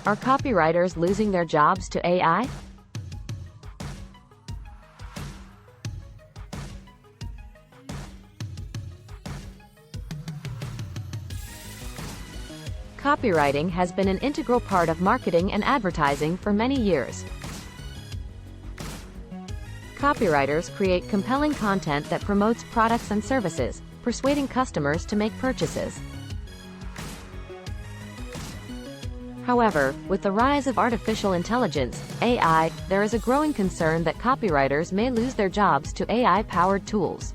Are copywriters losing their jobs to AI? Copywriting has been an integral part of marketing and advertising for many years. Copywriters create compelling content that promotes products and services, persuading customers to make purchases. However, with the rise of artificial intelligence, AI, there is a growing concern that copywriters may lose their jobs to AI-powered tools.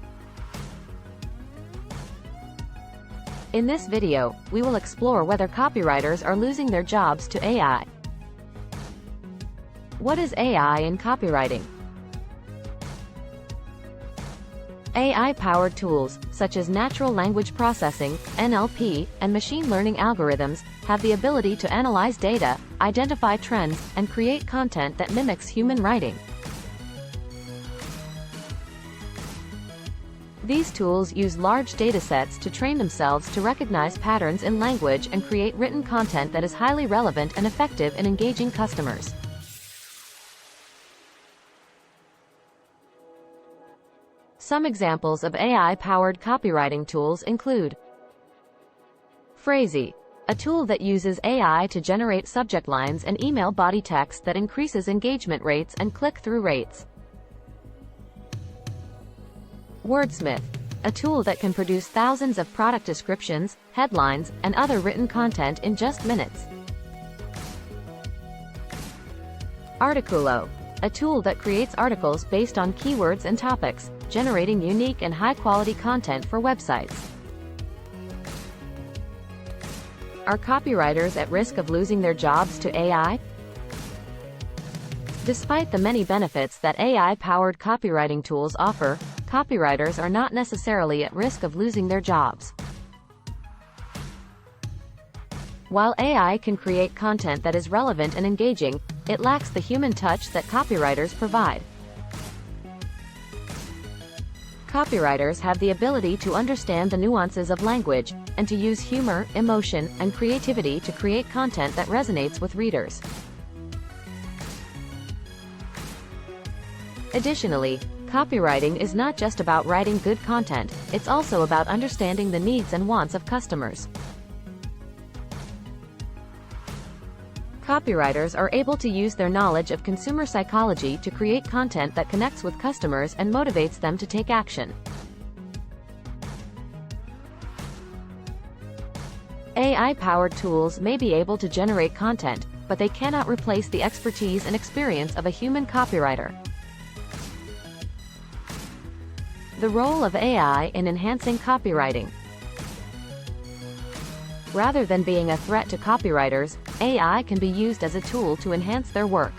In this video, we will explore whether copywriters are losing their jobs to AI. What is AI in copywriting? AI-powered tools, such as natural language processing, NLP, and machine learning algorithms, have the ability to analyze data, identify trends, and create content that mimics human writing. These tools use large datasets to train themselves to recognize patterns in language and create written content that is highly relevant and effective in engaging customers. Some examples of AI-powered copywriting tools include Phrasee, a tool that uses AI to generate subject lines and email body text that increases engagement rates and click-through rates. Wordsmith, a tool that can produce thousands of product descriptions, headlines, and other written content in just minutes. Articulo, a tool that creates articles based on keywords and topics, generating unique and high-quality content for websites. Are copywriters at risk of losing their jobs to AI? Despite the many benefits that AI-powered copywriting tools offer, copywriters are not necessarily at risk of losing their jobs. While AI can create content that is relevant and engaging, it lacks the human touch that copywriters provide. Copywriters have the ability to understand the nuances of language, and to use humor, emotion, and creativity to create content that resonates with readers. Additionally, copywriting is not just about writing good content, it's also about understanding the needs and wants of customers. Copywriters are able to use their knowledge of consumer psychology to create content that connects with customers and motivates them to take action. AI-powered tools may be able to generate content, but they cannot replace the expertise and experience of a human copywriter. The role of AI in enhancing copywriting. Rather than being a threat to copywriters, AI can be used as a tool to enhance their work.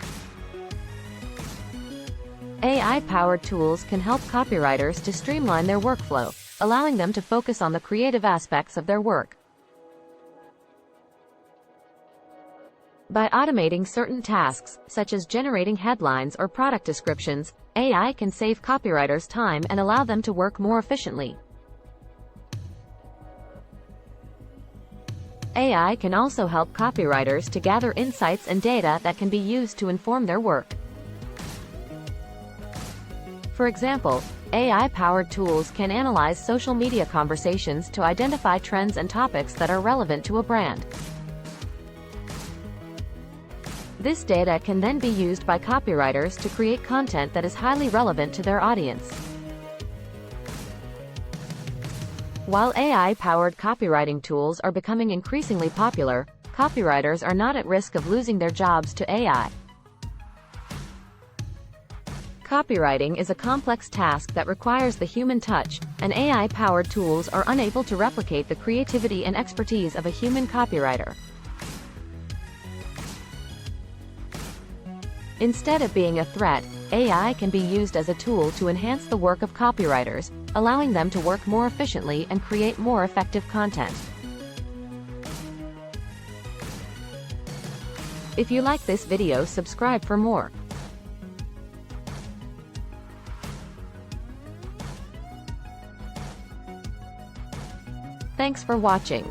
AI-powered tools can help copywriters to streamline their workflow, allowing them to focus on the creative aspects of their work. By automating certain tasks, such as generating headlines or product descriptions, AI can save copywriters time and allow them to work more efficiently. AI can also help copywriters to gather insights and data that can be used to inform their work. For example, AI-powered tools can analyze social media conversations to identify trends and topics that are relevant to a brand. This data can then be used by copywriters to create content that is highly relevant to their audience. While AI-powered copywriting tools are becoming increasingly popular, copywriters are not at risk of losing their jobs to AI. Copywriting is a complex task that requires the human touch, and AI-powered tools are unable to replicate the creativity and expertise of a human copywriter. Instead of being a threat, AI can be used as a tool to enhance the work of copywriters, allowing them to work more efficiently and create more effective content. If you like this video, subscribe for more. Thanks for watching.